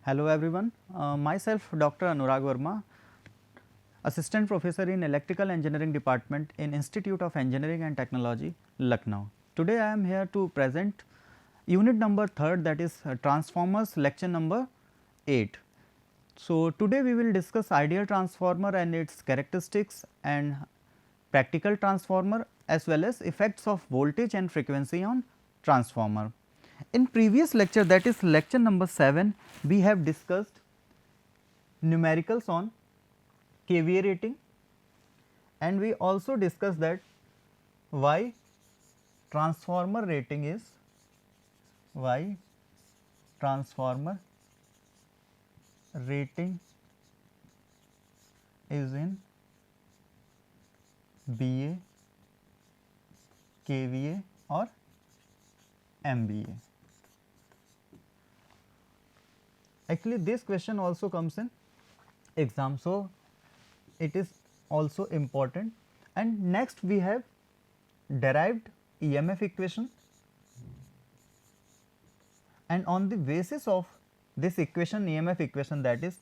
Hello everyone, myself Dr. Anurag Verma, Assistant Professor in Electrical Engineering Department in Institute of Engineering and Technology, Lucknow. Today I am here to present unit number 3rd, that is transformers, lecture number 8. So, today we will discuss ideal transformer and its characteristics and practical transformer as well as effects of voltage and frequency on transformer. In previous lecture, that is lecture number 7, we have discussed numericals on KVA rating, and we also discussed that why transformer rating is in BA, KVA or MVA. Actually, this question also comes in exam, so it is also important. And next we have derived EMF equation, and on the basis of this equation, EMF equation, that is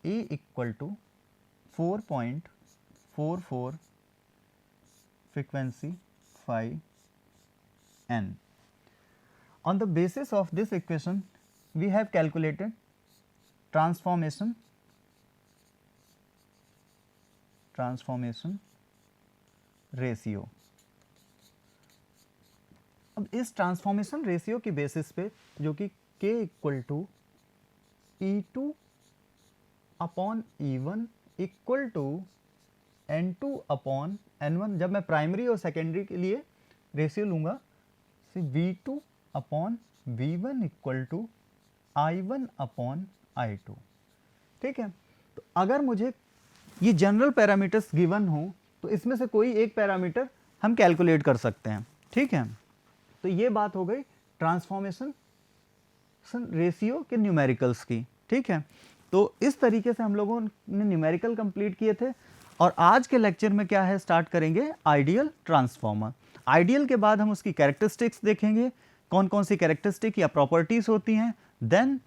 E equal to 4.44 frequency phi n. On the basis of this equation, we have calculated transformation ratio. अब इस transformation ratio की basis पे, जो कि K equal to E2 upon E1 equal to N2 upon N1, जब मैं primary और secondary के लिए रेशियो लूँगा, V2 upon V1 equal to I1 upon I2. ठीक है, तो अगर मुझे ये जनरल पैरामीटर्स गिवन हो तो इसमें से कोई एक पैरामीटर हम कैलकुलेट कर सकते हैं. ठीक है, तो ये बात हो गई ट्रांसफॉर्मेशन रेशियो के न्यूमेरिकल्स की. ठीक है, तो इस तरीके से हम लोगों ने न्यूमेरिकल कंप्लीट किए थे, और आज के लेक्चर में क्या है, स्टार्ट करेंगे आइडियल ट्रांसफॉर्मर. आइडियल के बाद हम उसकी कैरेक्टरिस्टिक्स देखेंगे, कौन कौन सी कैरेक्टरिस्टिक या प्रॉपर्टीज होती हैं. Then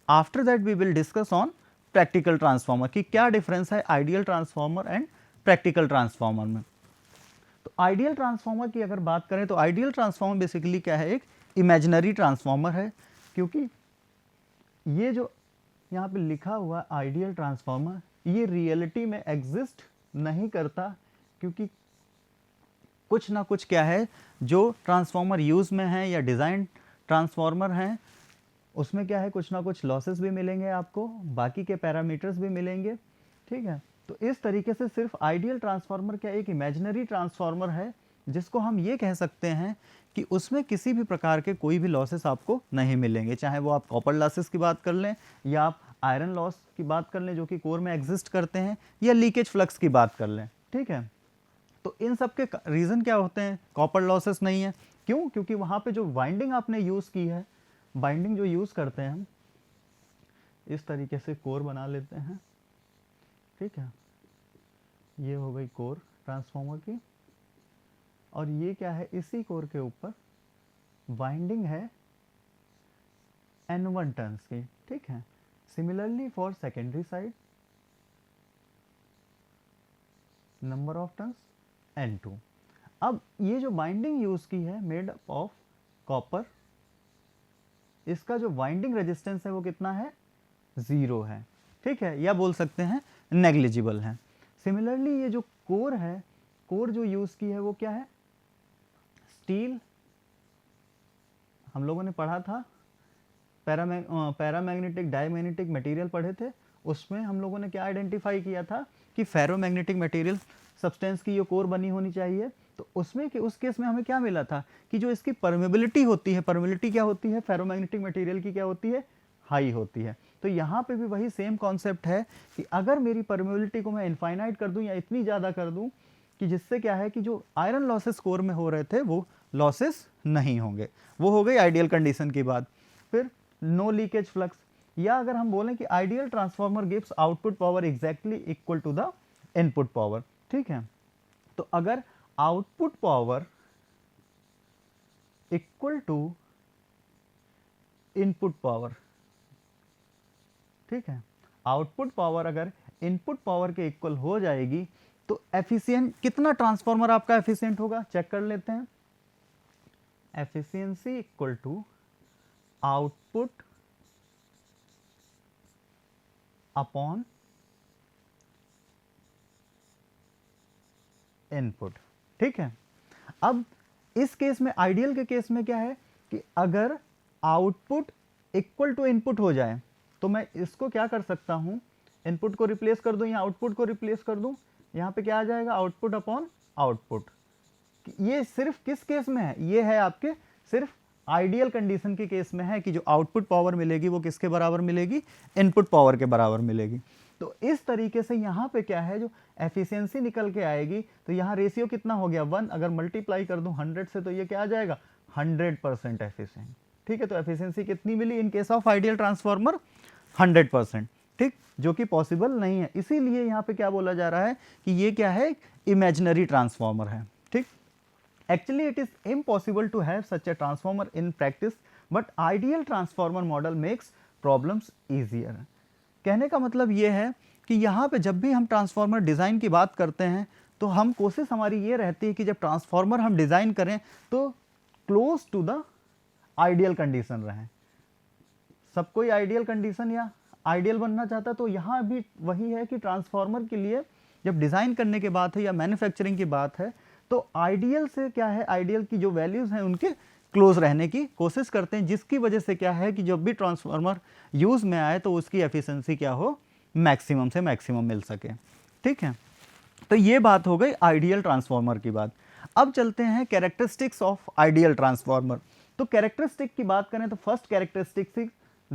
after that we will discuss on practical transformer की क्या डिफरेंस है ideal transformer and practical transformer में. तो आइडियल ट्रांसफॉर्मर की अगर बात करें तो आइडियल ट्रांसफॉर्मर बेसिकली क्या है, एक इमेजिनरी ट्रांसफॉर्मर है, क्योंकि ये जो यहाँ पे लिखा हुआ आइडियल ट्रांसफॉर्मर, ये रियलिटी में एग्जिस्ट नहीं करता, क्योंकि कुछ ना कुछ क्या है, जो ट्रांसफॉर्मर यूज में है या डिज़ाइन ट्रांसफॉर्मर हैं, उसमें क्या है, कुछ ना कुछ लॉसेस भी मिलेंगे आपको, बाकी के पैरामीटर्स भी मिलेंगे. ठीक है, तो इस तरीके से सिर्फ आइडियल ट्रांसफार्मर क्या एक इमेजिनरी ट्रांसफार्मर है, जिसको हम ये कह सकते हैं कि उसमें किसी भी प्रकार के कोई भी लॉसेस आपको नहीं मिलेंगे, चाहे वो आप कॉपर लॉसेस की बात कर लें या आप आयरन लॉस की बात कर लें जो कि कोर में एग्जिस्ट करते हैं, या लीकेज फ्लक्स की बात कर लें. ठीक है, तो इन सब के रीज़न क्या होते हैं, कॉपर लॉसेस नहीं है. क्यों? क्योंकि वहाँ पे जो वाइंडिंग आपने यूज़ की है, बाइंडिंग जो यूज़ करते हैं हम, इस तरीके से कोर बना लेते हैं. ठीक है, ये हो गई कोर ट्रांसफॉर्मर की, और ये क्या है, इसी कोर के ऊपर वाइंडिंग है N1 टर्न्स की. ठीक है, similarly for secondary side number of turns N2. अब ये जो बाइंडिंग यूज की है मेड ऑफ कॉपर, इसका जो वाइंडिंग रेजिस्टेंस है वो कितना है, 0 है. ठीक है, या बोल सकते हैं नेग्लिजिबल है. सिमिलरली ये जो कोर है, कोर जो यूज़ की है वो क्या है, स्टील. हम लोगों ने पढ़ा था पैरामैग्नेटिक डायमैग्नेटिक मटेरियल पढ़े थे, उसमें हम लोगों ने क्या आइडेंटिफाई किया था कि फेरोमैग्नेटिक मटेरियल सब्सटेंस की ये कोर बनी होनी चाहिए. तो उसमें कि उस केस में हमें क्या मिला था कि जो इसकी परमेबिलिटी होती है, परमेबिलिटी क्या होती है फेरोमैग्नेटिक मटेरियल की, क्या होती है, हाई होती है. तो यहाँ पे भी वही सेम कॉन्सेप्ट है कि अगर मेरी परमेबिलिटी को मैं इनफाइनाइट कर दूं या इतनी ज़्यादा कर दूं कि जिससे क्या है कि जो आयरन लॉसेस कोर में हो रहे थे वो लॉसेस नहीं होंगे. वो हो गई आइडियल कंडीशन की बात. फिर नो लीकेज फ्लक्स, या अगर हम बोलें कि ideal transformer gives output power exactly equal to the input power. ठीक है, तो अगर output power equal to input power, ठीक है। आउटपुट पावर अगर इनपुट पावर के इक्वल हो जाएगी तो एफिशिएंट कितना ट्रांसफार्मर आपका एफिशिएंट होगा, चेक कर लेते हैं। Efficiency equal to output upon input, ठीक है। अब इस केस में, आइडियल के केस में क्या है कि अगर आउटपुट इक्वल टू इनपुट हो जाए तो मैं इसको क्या कर सकता हूं, इनपुट को रिप्लेस कर दूं या आउटपुट को रिप्लेस कर दूं, यहां पे क्या आ जाएगा, आउटपुट अपॉन आउटपुट। ये सिर्फ किस केस में है, ये है आपके सिर्फ आइडियल कंडीशन के केस में है कि जो आउटपुट पावर मिलेगी वो किसके बराबर मिलेगी, इनपुट पावर के बराबर मिलेगी। तो इस तरीके से यहाँ पे क्या है, जो एफिशिएंसी निकल के आएगी, तो यहाँ रेशियो कितना हो गया 1, अगर मल्टीप्लाई कर दूं 100 से तो ये क्या आ जाएगा 100% एफिशिएंट, ठीक है। तो एफिशिएंसी कितनी मिली in case of ideal transformer, 100%, ठीक, जो कि पॉसिबल नहीं है। इसीलिए यहाँ पे क्या बोला जा रहा है कि ये क्या है, इमेजिनरी ट्रांसफार्मर है, ठीक। Actually, it is impossible to have such a transformer in practice, but ideal transformer model makes problems easier. कहने का मतलब ये है कि यहाँ पे जब भी हम ट्रांसफार्मर डिज़ाइन की बात करते हैं तो हम कोशिश हमारी ये रहती है कि जब ट्रांसफार्मर हम डिज़ाइन करें तो close to the ideal condition रहें। सब कोई आइडियल कंडीशन या आइडियल बनना चाहता है, तो यहाँ भी वही है कि ट्रांसफार्मर के लिए जब डिज़ाइन करने की बात है या मैन्युफैक्चरिंग की बात है तो आइडियल से क्या है, आइडियल की जो वैल्यूज़ हैं उनके क्लोज रहने की कोशिश करते हैं, जिसकी वजह से क्या है कि जब भी ट्रांसफार्मर यूज़ में आए तो उसकी एफिशिएंसी क्या हो, मैक्सिमम से मैक्सिमम मिल सके, ठीक है। तो ये बात हो गई आइडियल ट्रांसफार्मर की बात। अब चलते हैं कैरेक्टरिस्टिक्स ऑफ आइडियल ट्रांसफार्मर। तो कैरेक्टरिस्टिक की बात करें तो first characteristics is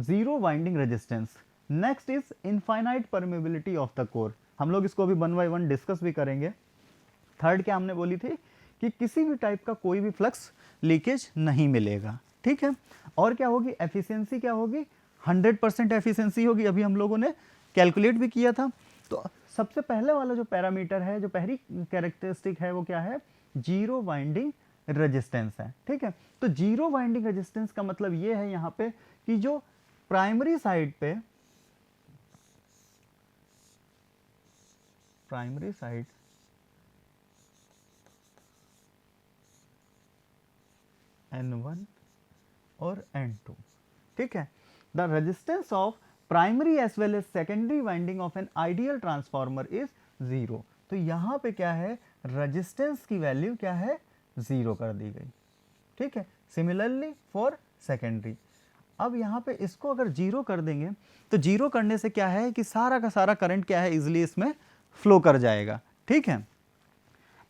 zero winding resistance, next is infinite permeability of the core. हम लोग इसको अभी 1 बाय 1 डिस्कस भी करेंगे। थर्ड क्या हमने बोली थी कि किसी भी टाइप का कोई भी फ्लक्स लीकेज नहीं मिलेगा, ठीक है। और क्या होगी, एफिशिएंसी क्या होगी, 100% एफिशिएंसी होगी, अभी हम लोगों ने कैलकुलेट भी किया था। तो सबसे पहले वाला जो पैरामीटर है, जो पहली कैरेक्टरिस्टिक है वो क्या है, जीरो वाइंडिंग रेजिस्टेंस है, ठीक है। तो जीरो वाइंडिंग रेजिस्टेंस का मतलब ये है यहाँ पे कि जो प्राइमरी साइड पे, प्राइमरी साइड N1 और N2, ठीक है। The resistance of primary as well as secondary winding of an ideal transformer is 0। तो यहाँ पे क्या है, रेजिस्टेंस की वैल्यू क्या है, 0 कर दी गई, ठीक है। सिमिलरली फॉर सेकेंडरी, अब यहाँ पे इसको अगर 0 कर देंगे तो 0 करने से क्या है कि सारा का सारा करंट क्या है, इजिली इसमें फ्लो कर जाएगा, ठीक है।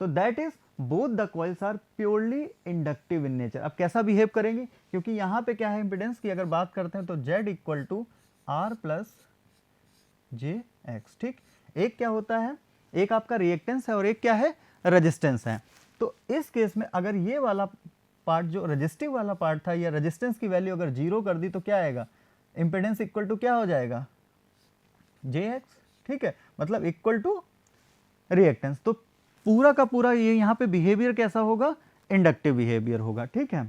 तो that is both the coils are purely inductive in nature. अब कैसा बिहेव करेंगे, क्योंकि यहाँ पे क्या है, इंपिडेंस की अगर बात करते हैं तो Z equal to R plus j x, ठीक। एक क्या होता है, एक आपका रिएक्टेंस है और एक क्या है, रेजिस्टेंस है। तो इस केस में अगर ये वाला पार्ट जो रेजिस्टिव वाला पार्ट था या रेजिस्टेंस की वैल्यू अगर 0 कर दी तो क्या आएगा, इंपिडेंस इक्वल टू क्या हो जाएगा, JX, ठीक है, मतलब इक्वल टू रिएक्टेंस। तो पूरा का पूरा ये यहाँ पे बिहेवियर कैसा होगा, इंडक्टिव बिहेवियर होगा, ठीक है।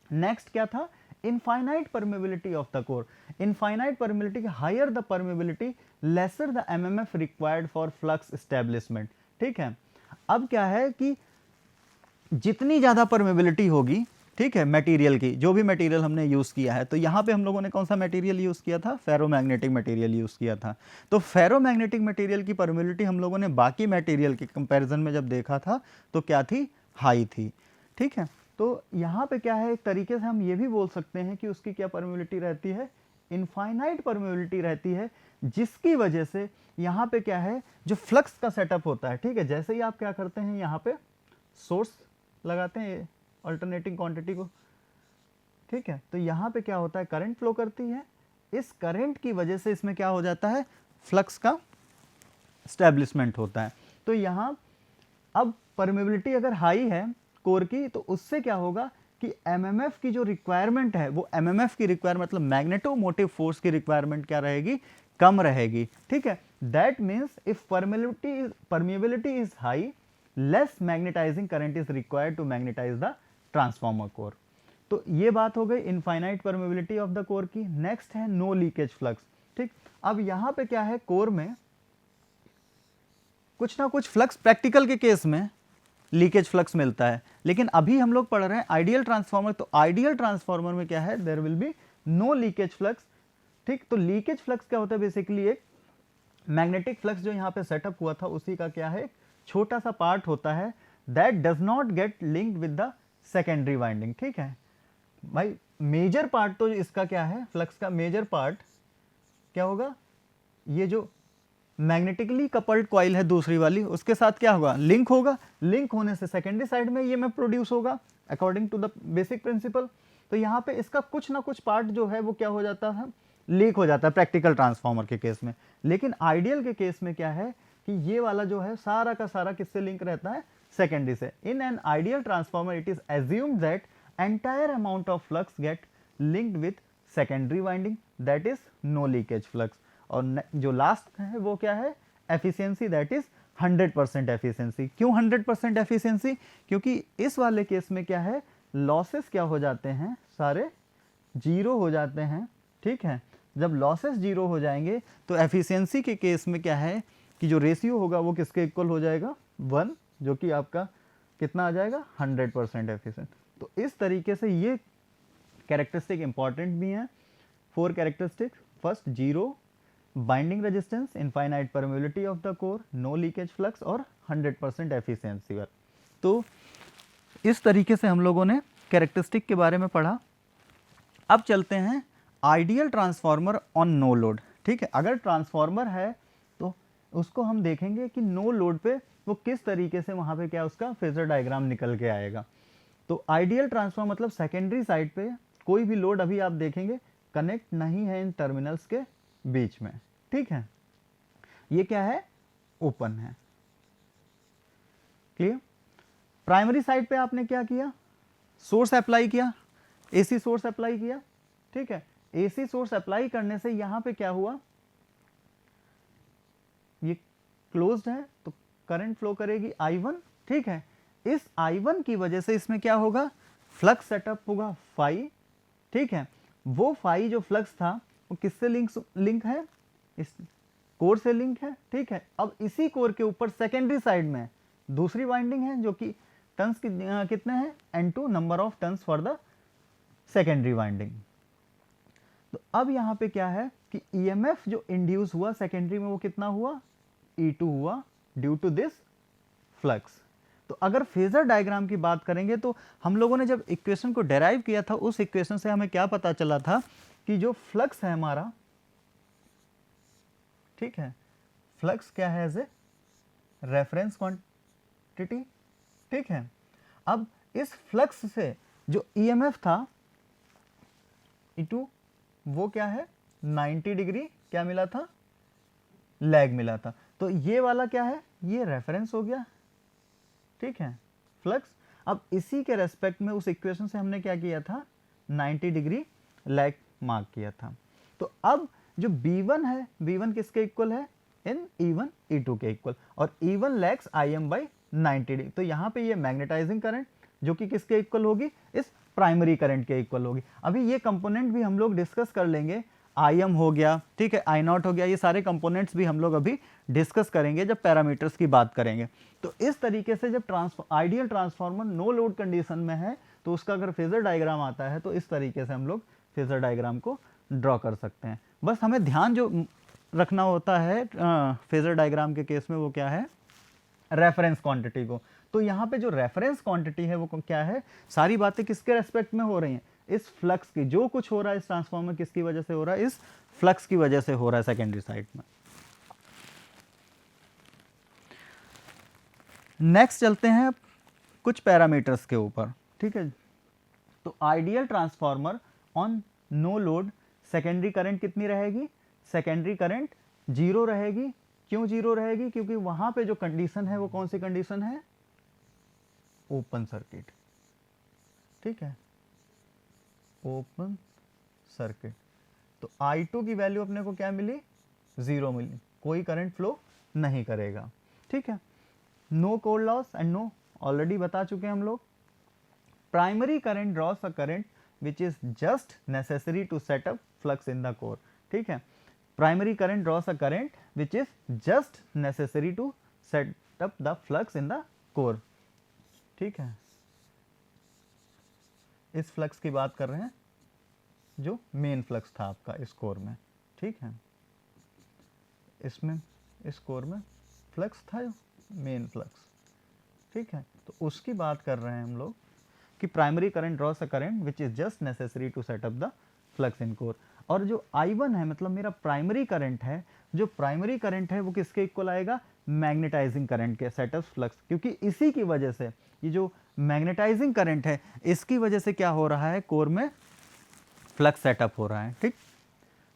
नेक्स्ट क्या था, infinite permeability of the core. Infinite permeability, higher the permeability lesser the MMF required for flux establishment, ठीक है। अब क्या है कि जितनी ज्यादा परमेबिलिटी होगी, ठीक है, मटेरियल की, जो भी मटेरियल हमने यूज़ किया है, तो यहाँ पे हम लोगों ने कौन सा मटेरियल यूज़ किया था, फेरोमैग्नेटिक मटेरियल यूज़ किया था। तो फेरोमैग्नेटिक मटेरियल की परमेबिलिटी हम लोगों ने बाकी मटेरियल के कंपैरिजन में जब देखा था तो क्या थी, हाई थी, ठीक है। तो यहाँ पे क्या है, एक तरीके से हम ये भी बोल सकते हैं कि उसकी क्या परमेबिलिटी रहती है, इनफाइनाइट परमेबिलिटी रहती है, जिसकी वजह से यहाँ पे क्या है, जो फ्लक्स का सेटअप होता है, ठीक है, जैसे ही आप क्या करते हैं, यहाँ पे सोर्स लगाते हैं अल्टरनेटिंग क्वांटिटी को, ठीक है, तो यहाँ पे क्या होता है, करंट फ्लो करती है, इस करंट की वजह से इसमें क्या हो जाता है, फ्लक्स का स्टैब्लिशमेंट होता है। तो यहाँ अब परमेबिलिटी अगर हाई है कोर की, तो उससे क्या होगा कि एमएमएफ की जो रिक्वायरमेंट है, वो एमएमएफ की रिक्वायरमेंट मतलब मैग्नेटोमोटिव फोर्स की रिक्वायरमेंट क्या रहेगी, कम रहेगी, ठीक है। That means if permeability is high, less magnetising current is required to magnetise the transformer core. तो ये बात हो गई infinite permeability of the core की। नेक्स्ट है नो लीकेज फ्लक्स, ठीक। अब यहाँ पे क्या है, कोर में कुछ ना कुछ फ्लक्स प्रैक्टिकल के केस में लीकेज फ्लक्स मिलता है, लेकिन अभी हम लोग पढ़ रहे हैं आइडियल ट्रांसफार्मर। तो आइडियल ट्रांसफार्मर में क्या है, there will be no leakage flux. ठीक, तो लीकेज फ्लक्स क्या होता है, बेसिकली एक मैग्नेटिक फ्लक्स जो यहाँ पे सेटअप हुआ था उसी का क्या है, छोटा सा पार्ट होता है that does not gate linked with the secondary winding. ठीक है भाई, मेजर पार्ट तो इसका क्या है, फ्लक्स का मेजर पार्ट क्या होगा, ये जो मैग्नेटिकली कपल्ड कॉइल है दूसरी वाली, उसके साथ क्या होगा, लिंक होगा। लिंक होने से सेकेंडरी साइड में ईएमएफ प्रोड्यूस होगा according to the basic principle. तो यहाँ पे इसका कुछ ना कुछ पार्ट जो है वो क्या हो जाता है, लीक हो जाता है प्रैक्टिकल ट्रांसफार्मर के केस में। लेकिन आइडियल के केस में क्या है कि ये वाला जो है सारा का सारा किससे लिंक रहता है, सेकेंडरी से। In an ideal transformer it is assumed that entire amount of flux get linked with secondary winding, that is no leakage flux. और जो लास्ट है वो क्या है, एफिशिएंसी, दैट इज 100% एफिशिएंसी। क्यों 100% एफिशिएंसी, क्योंकि इस वाले केस में क्या है, लॉसेस क्या हो जाते हैं, सारे जीरो हो जाते हैं। ठीक है, जब लॉसेस जीरो हो जाएंगे तो एफिशिएंसी के केस में क्या है कि जो रेशियो होगा वो किसके इक्वल हो जाएगा, 1, जो कि आपका कितना आ जाएगा, 100% एफिशिएंट। तो इस तरीके से ये कैरेक्टरिस्टिक इंपॉर्टेंट भी हैं, 4 characteristic. First, zero binding resistance, infinite permeability of the core, no leakage flux और 100% एफिशिएंसी। तो इस तरीके से हम लोगों ने कैरेक्टरिस्टिक के बारे में पढ़ा। अब चलते हैं ideal transformer on no load. ठीक है, अगर ट्रांसफार्मर है तो उसको हम देखेंगे कि नो लोड पे वो किस तरीके से वहाँ पे क्या उसका फेजर डायग्राम निकल के आएगा। तो आइडियल ट्रांसफार्मर मतलब सेकेंडरी साइड पे कोई भी लोड अभी आप देखेंगे कनेक्ट नहीं है इन टर्मिनल्स के बीच में। ठीक है, ये क्या है, ओपन है। क्लियर। प्राइमरी साइड पे आपने क्या किया, सोर्स अप्लाई किया, एसी सोर्स अप्लाई किया। ठीक है, एसी सोर्स अप्लाई करने से यहां पे क्या हुआ, ये क्लोज्ड है तो करंट फ्लो करेगी I1। ठीक है, इस I1 की वजह से इसमें क्या होगा, फ्लक्स सेटअप होगा फाई। ठीक है, वो फाई जो फ्लक्स था वो किससे लिंक है, इस कोर से लिंक है। ठीक है, अब इसी कोर के ऊपर सेकेंडरी साइड में दूसरी वाइंडिंग है जो कि टर्न्स कितने हैं, N2 number of turns for the secondary winding. तो अब यहां पे क्या है कि ईएमएफ जो इंड्यूस हुआ सेकेंडरी में वो कितना हुआ, E2 हुआ ड्यू टू दिस फ्लक्स। तो अगर फेजर डायग्राम की बात करेंगे तो हम लोगों ने जब इक्वेशन को डेराइव किया था उस इक्वेशन से हमें क्या पता चला था कि जो फ्लक्स है हमारा, ठीक है, फ्लक्स क्या है, एज ए रेफरेंस क्वांटिटी। ठीक है, अब इस फ्लक्स से जो ईएमएफ था E2 वो क्या है, 90 डिग्री क्या मिला था, लैग मिला था। तो ये वाला क्या है, ये रेफरेंस हो गया। ठीक है, फ्लक्स। अब इसी के रेस्पेक्ट में उस इक्वेशन से हमने क्या किया था, 90 डिग्री लैग मार्क किया था। तो अब जो B1 है, B1 किसके इक्वल है, इन E1 E2 के इक्वल, और E1 lags IM by 90 degree. तो यहाँ पे ये मैग्नेटाइजिंग करंट जो कि किसके इक्वल होगी, इस प्राइमरी करंट के इक्वल होगी। अभी ये कंपोनेंट भी हम लोग डिस्कस कर लेंगे, IM हो गया, ठीक है, I0 हो गया, ये सारे कंपोनेंट्स भी हम लोग अभी डिस्कस करेंगे जब पैरामीटर्स की बात करेंगे। तो इस तरीके से जब ideal transformer no load condition में है तो उसका अगर फेजर डायग्राम आता है तो इस तरीके से हम लोग फेजर डायग्राम को ड्रॉ कर सकते हैं। बस हमें ध्यान जो रखना होता है फेजर डायग्राम के केस में वो क्या है, रेफरेंस क्वांटिटी को। तो यहाँ पे जो रेफरेंस क्वांटिटी है वो क्या है, सारी बातें किसके रेस्पेक्ट में हो रही हैं, इस फ्लक्स की। जो कुछ हो रहा है इस ट्रांसफार्मर किसकी वजह से हो रहा है, इस फ्लक्स की वजह से हो रहा है सेकेंडरी साइड में। नेक्स्ट चलते हैं कुछ पैरामीटर्स के ऊपर। ठीक है, तो ideal transformer on no load secondary current कितनी रहेगी, सेकेंडरी करंट 0 रहेगी। क्यों 0 रहेगी, क्योंकि वहां पे जो कंडीशन है वो कौन सी कंडीशन है, ओपन सर्किट। ठीक है, ओपन सर्किट। तो I2 की वैल्यू अपने को क्या मिली, 0 मिली, कोई करंट फ्लो नहीं करेगा। ठीक है, no core loss and no, already बता चुके हैं हम लोग। Primary current draws a current which is just necessary to set up flux in the core. ठीक है, primary current draws a current which is just necessary to set up the flux in the core. ठीक है, इस flux की बात कर रहे हैं जो मेन फ्लक्स था आपका इस कोर में। ठीक है, इसमें इस कोर में फ्लक्स था मेन फ्लक्स। ठीक है, तो उसकी बात कर रहे हैं हम लोग कि primary current draws a current which is just necessary to set up the flux in core. और जो I1 है मतलब मेरा प्राइमरी करंट है, जो प्राइमरी करंट है वो किसके इक्वल आएगा, मैग्नेटाइजिंग करंट के, सेट अप फ्लक्स। क्योंकि इसी की वजह से ये जो मैग्नेटाइजिंग करंट है इसकी वजह से क्या हो रहा है, कोर में फ्लक्स सेटअप हो रहा है। ठीक,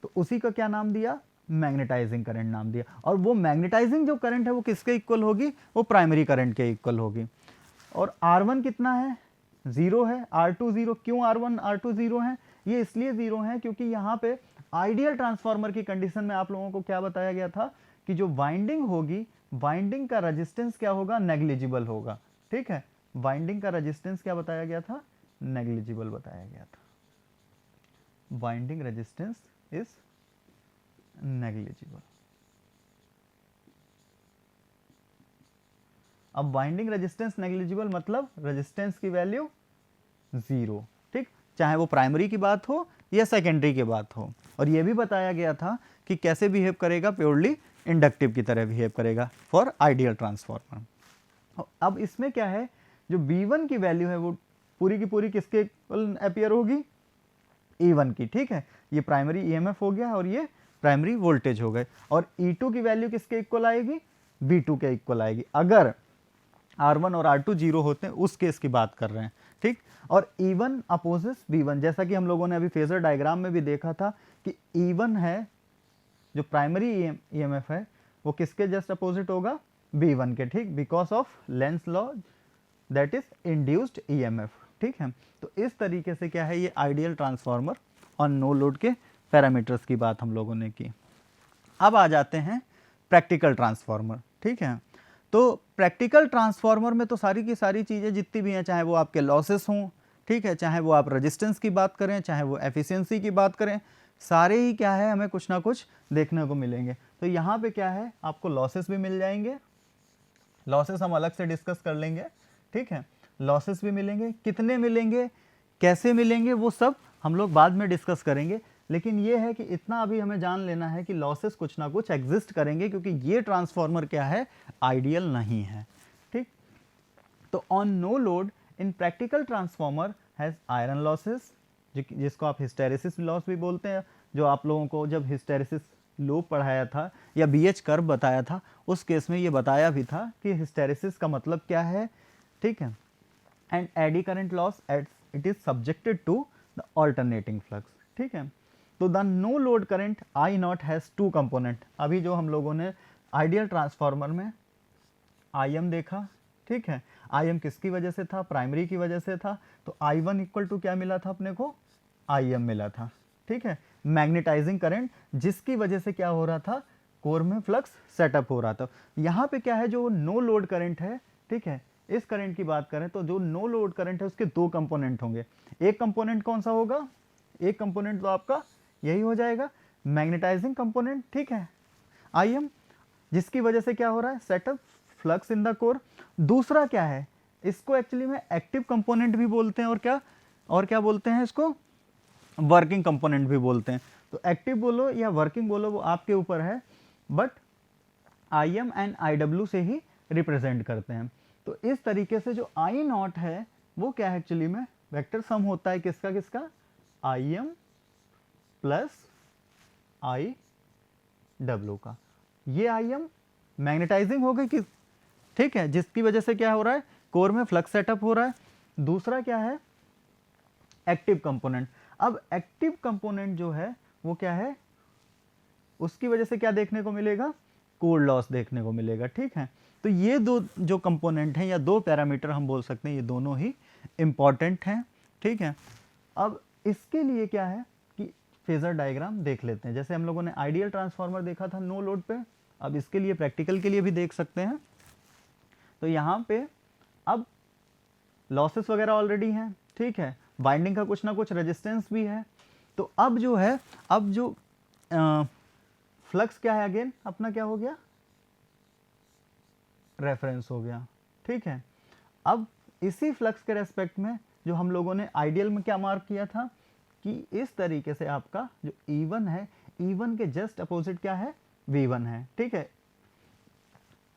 तो उसी का क्या नाम दिया, मैग्नेटाइजिंग करंट नाम दिया। और वो मैग्नेटाइजिंग जो करंट है वो किसके इक्वल होगी, वो प्राइमरी करंट के इक्वल होगी। और R1 कितना है, 0 है, R2 0। क्यों R1 R2 0 है, ये इसलिए 0 है क्योंकि यहाँ पे आइडियल ट्रांसफार्मर की कंडीशन में आप लोगों को क्या बताया गया था कि जो वाइंडिंग होगी, वाइंडिंग का रेजिस्टेंस क्या होगा, नेग्लिजिबल होगा। ठीक है, वाइंडिंग का रेजिस्टेंस क्या बताया गया था, नेग्लिजिबल बताया गया था। Winding resistance is negligible. अब वाइंडिंग रेजिस्टेंस नेग्लिजिबल मतलब रेजिस्टेंस की वैल्यू 0। ठीक, चाहे वो प्राइमरी की बात हो या सेकेंडरी की बात हो। और ये भी बताया गया था कि कैसे बिहेव करेगा, प्योरली इंडक्टिव की तरह बिहेव करेगा फॉर आइडियल ट्रांसफार्मर। अब इसमें क्या है, जो B1 की वैल्यू है वो पूरी की पूरी किसके इक्वल अपीयर होगी, E1 की। ठीक है, ये प्राइमरी EMF हो गया और ये प्राइमरी वोल्टेज हो गए। और E2 की वैल्यू किसके इक्वल आएगी, B2 के इक्वल आएगी। अगर R1 और R2 0 होते हैं उस केस की बात कर रहे हैं। ठीक, और E1 अपोजिस B1, जैसा कि हम लोगों ने अभी फेजर डायग्राम में भी देखा था कि E1 है जो प्राइमरी EMF है वो किसके जस्ट अपोजिट होगा, B1 के। ठीक, because of Lenz law that is induced EMF। ठीक है, तो इस तरीके से क्या है, ये आइडियल ट्रांसफार्मर और नो लोड के पैरामीटर्स की बात हम लोगों ने की। अब आ जाते हैं प्रैक्टिकल ट्रांसफार्मर। ठीक है, तो प्रैक्टिकल ट्रांसफार्मर में तो सारी की सारी चीज़ें जितनी भी हैं, चाहे वो आपके लॉसेस हों, ठीक है, चाहे वो आप रेजिस्टेंस की बात करें, चाहे वो एफिशिएंसी की बात करें, सारे ही क्या है हमें कुछ ना कुछ देखने को मिलेंगे। तो यहाँ पे क्या है, आपको लॉसेस भी मिल जाएंगे, लॉसेस हम अलग से डिस्कस कर लेंगे। ठीक है, लॉसेस भी मिलेंगे, कितने मिलेंगे, कैसे मिलेंगे, वो सब हम लोग बाद में डिस्कस करेंगे। लेकिन ये है कि इतना अभी हमें जान लेना है कि लॉसेस कुछ ना कुछ एग्जिस्ट करेंगे, क्योंकि ये ट्रांसफार्मर क्या है, आइडियल नहीं है। ठीक, तो on no load in practical transformer has iron losses, जिसको आप हिस्टेरेसिस लॉस भी बोलते हैं, जो आप लोगों को जब हिस्टेरेसिस लो पढ़ाया था या BH कर्व बताया था उस केस में ये बताया भी था कि हिस्टेरेसिस का मतलब क्या है। ठीक है, and eddy current loss at it is subjected to the alternating flux. ठीक है, तो the no load current I0 has 2 component. अभी जो हम लोगों ने आइडियल ट्रांसफार्मर में IM देखा, ठीक है, IM किसकी वजह से था, प्राइमरी की वजह से था। तो I1 इक्वल टू क्या मिला था अपने को, IM मिला था। ठीक है, मैग्नेटाइजिंग करंट जिसकी वजह से क्या हो रहा था, कोर में फ्लक्स सेटअप हो रहा था। यहाँ पे क्या है, जो नो लोड करंट है, ठीक है, इस करंट की बात करें तो जो नो लोड करंट है उसके 2 कंपोनेंट होंगे। एक कंपोनेंट कौन सा होगा, एक कंपोनेंट तो आपका यही हो जाएगा मैग्नेटाइजिंग कंपोनेंट। ठीक है, IM, जिसकी वजह से क्या हो रहा है, setup flux in the core. दूसरा क्या है, इसको एक्चुअली में एक्टिव कंपोनेंट भी बोलते हैं, और क्या बोलते हैं इसको, वर्किंग कंपोनेंट भी बोलते हैं। तो एक्टिव बोलो या वर्किंग बोलो वो आपके ऊपर है, बट IM एंड IW से ही रिप्रेजेंट करते हैं। तो इस तरीके से जो I0 है वो क्या है, एक्चुअली में वेक्टर सम होता है किसका किसका, IM प्लस IW का। ये IM मैग्नेटाइजिंग हो गई कि, ठीक है, जिसकी वजह से क्या हो रहा है, कोर में फ्लक्स सेटअप हो रहा है। दूसरा क्या है, एक्टिव कंपोनेंट। अब एक्टिव कंपोनेंट जो है वो क्या है, उसकी वजह से क्या देखने को मिलेगा, कोर लॉस देखने को मिलेगा। ठीक है, तो ये दो जो कंपोनेंट हैं या 2 पैरामीटर हम बोल सकते हैं, ये दोनों ही इंपॉर्टेंट हैं। ठीक है, अब इसके लिए क्या है कि फेजर डायग्राम देख लेते हैं। जैसे हम लोगों ने आइडियल ट्रांसफार्मर देखा था नो लोड पे, अब इसके लिए प्रैक्टिकल के लिए भी देख सकते हैं। तो यहाँ पे अब लॉसेस वगैरह ऑलरेडी हैं, ठीक है, बाइंडिंग का कुछ ना कुछ रेजिस्टेंस भी है। तो अब जो है, अब जो फ्लक्स क्या है अगेन अपना क्या हो गया, रेफरेंस हो गया, ठीक है। अब इसी फ्लक्स के रेस्पेक्ट में जो हम लोगों ने आइडियल में क्या मार्क किया था कि इस तरीके से आपका जो E1 है, E1 के जस्ट अपोजिट क्या है, V1 है, ठीक है।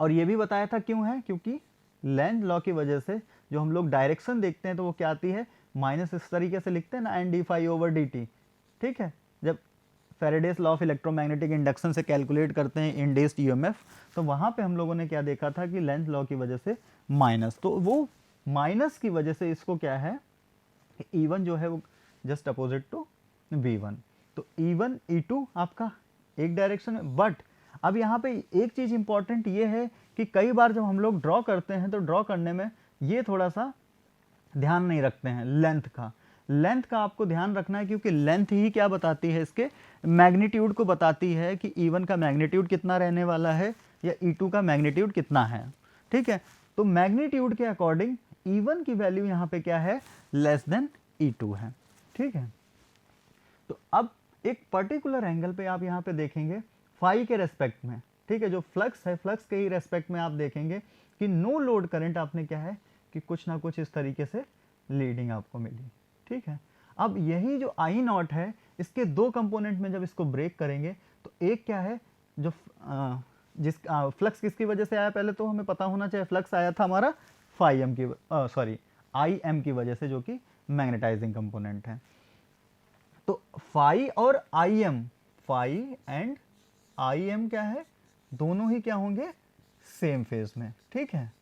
और ये भी बताया था क्यों है, क्योंकि लेंज लॉ की वजह से जो हम लोग डायरेक्शन देखते हैं तो वो क्या आती है, माइनस इस तरीके से लिखते हैं ना, n d phi over d t, ठीक है। जब Faraday's law of electromagnetic induction से कैलकुलेट करते हैं इंड्यूस्ड ईएमएफ, तो वहाँ पे हम लोगों ने क्या देखा था कि लेंज लॉ की वजह से माइनस, तो वो माइनस की वजह से इसको क्या है, E1 जो है वो जस्ट अपोजिट टू V1, तो E1 E2 आपका एक डायरेक्शन में। बट अब यहाँ पे एक चीज़ इंपॉर्टेंट ये है कि कई बार जब हम लोग ड्रॉ करते हैं तो ड्रॉ करने में ये थोड़ा सा ध्यान नहीं रखते हैं लेंथ का आपको ध्यान रखना है, क्योंकि लेंथ ही क्या बताती है, इसके मैग्नीट्यूड को बताती है कि E1 का मैग्नीट्यूड कितना रहने वाला है या E2 का मैग्नीट्यूड कितना है, ठीक है। तो मैग्नीट्यूड के अकॉर्डिंग E1 की वैल्यू यहाँ पे क्या है, लेस देन E2 है, ठीक है। तो अब एक पर्टिकुलर एंगल पे आप यहाँ पे देखेंगे फाई के रेस्पेक्ट में, ठीक है, जो फ्लक्स है फ्लक्स के ही रेस्पेक्ट में आप देखेंगे कि नो लोड करंट आपने क्या है कि कुछ ना कुछ इस तरीके से लीडिंग आपको मिली, ठीक है। अब यही जो आई नॉट है, इसके दो कंपोनेंट में जब इसको ब्रेक करेंगे तो एक क्या है, जो फ्लक्स किसकी वजह से आया, पहले तो हमें पता होना चाहिए, फ्लक्स आया था हमारा फाई एम की सॉरी आई एम की वजह से, जो कि मैग्नेटाइजिंग कंपोनेंट है। तो फाई और I M, phi and I M क्या है, दोनों ही क्या होंगे, सेम फेज में, ठीक है,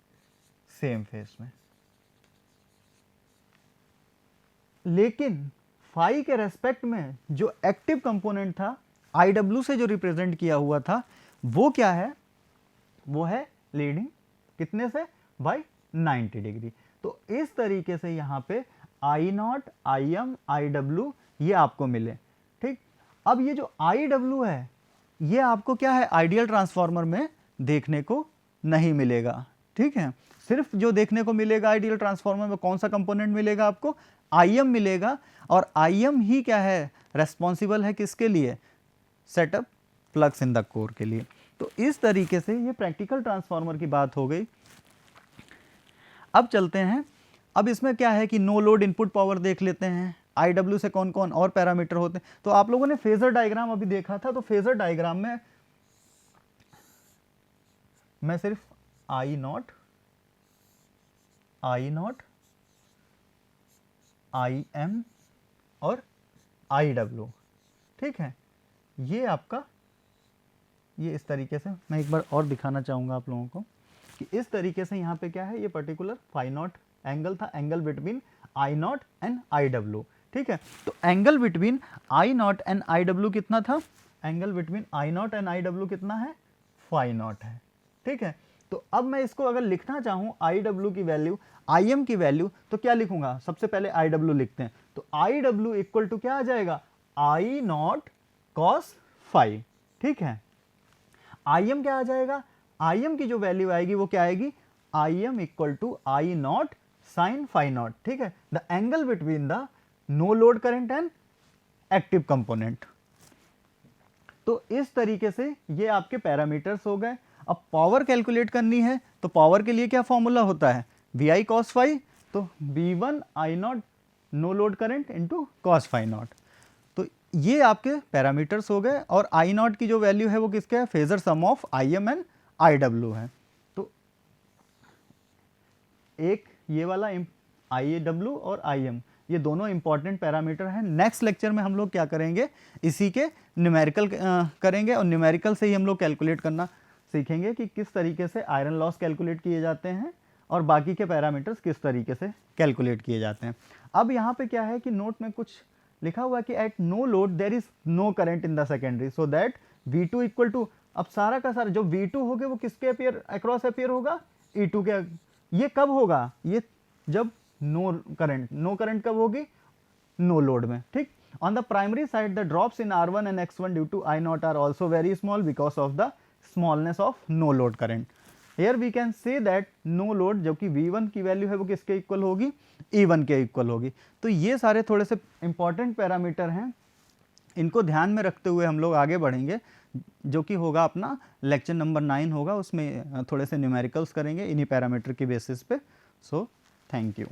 सेम फेज में। लेकिन फाई के रेस्पेक्ट में जो एक्टिव कंपोनेंट था आई डब्ल्यू से जो रिप्रेजेंट किया हुआ था, वो क्या है, वो है लीडिंग कितने से, बाय 90 डिग्री। तो इस तरीके से यहाँ पे I not, I M, I W ये आपको मिले, ठीक। अब ये जो आई डब्ल्यू है, ये आपको क्या है, आइडियल ट्रांसफार्मर में देखने को नहीं मिलेगा, ठीक है। सिर्फ जो देखने को मिलेगा आइडियल ट्रांसफार्मर में कौन सा कंपोनेंट मिलेगा आपको, आई एम मिलेगा। और आई एम ही क्या है, रेस्पॉन्सिबल है किसके लिए, setup flux in the core के लिए। तो इस तरीके से ये प्रैक्टिकल ट्रांसफार्मर की बात हो गई। अब चलते हैं, अब इसमें क्या है कि नो लोड इनपुट पावर देख लेते हैं, आईडब्ल्यू से कौन कौन और पैरामीटर होते हैं। तो आप लोगों ने फेजर डायग्राम अभी देखा था, तो फेजर डायग्राम में मैं सिर्फ आई नॉट, आई एम और आई डब्ल्यू, ठीक है, ये आपका ये इस तरीके से मैं एक बार और दिखाना चाहूँगा आप लोगों को कि इस तरीके से यहाँ पे क्या है, ये पर्टिकुलर फाई नॉट एंगल था, angle between I not and I W, ठीक है। तो angle between I not and I W कितना था, angle between I not and I W कितना है, फाई नॉट है, ठीक है। तो अब मैं इसको अगर लिखना चाहूँ आई डब्ल्यू की वैल्यू, आई एम की वैल्यू, तो क्या लिखूंगा, सबसे पहले आई डब्ल्यू लिखते हैं, तो आई डब्ल्यू इक्वल टू क्या आ जाएगा, आई नॉट कॉस फाई, ठीक है। आई एम क्या आ जाएगा, आई एम की जो वैल्यू आएगी वो क्या आएगी, I M equal to I naught sine phi naught, ठीक है, the angle between the no load current and active component. तो इस तरीके से ये आपके पैरामीटर्स हो गए। अब पावर कैलकुलेट करनी है, तो पावर के लिए क्या फॉर्मूला होता है, वी आई कॉस फाई, तो V one I naught no load current into cos phi naught. तो ये आपके पैरामीटर्स हो गए, और आई नॉट की जो वैल्यू है वो किसके है, phasor sum of I am and I W है। तो एक ये वाला आई डब्ल्यू और आई एम, ये दोनों इंपॉर्टेंट पैरामीटर हैं। नेक्स्ट लेक्चर में हम लोग क्या करेंगे, इसी के न्यूमेरिकल करेंगे, और न्यूमेरिकल से ही हम लोग कैलकुलेट करना सीखेंगे कि किस तरीके से आयरन लॉस कैलकुलेट किए जाते हैं और बाकी के पैरामीटर्स किस तरीके से कैलकुलेट किए जाते हैं। अब यहाँ पे क्या है कि नोट में कुछ लिखा हुआ है कि at no load there is no current in the secondary, so that V2 equal to, अब सारा का सारा जो V2 होगा वो किसके अपियर अक्रॉस अपियर होगा, E2 के। ये कब होगा, ये जब नो करंट कब होगी, नो लोड में, ठीक। On the primary side the drops in R1 and X1 due to I naught are also very small because of the smallness of no load current. Here we can say that no load, जबकि V1 की value है वो किसके equal होगी, E1 के equal होगी। तो ये सारे थोड़े से इंपॉर्टेंट पैरामीटर हैं, इनको ध्यान में रखते हुए हम लोग आगे बढ़ेंगे। जो कि होगा अपना लेक्चर नंबर 9 होगा, उसमें थोड़े से न्यूमेरिकल्स करेंगे इन्हीं पैरामीटर के बेसिस पे। So thank you.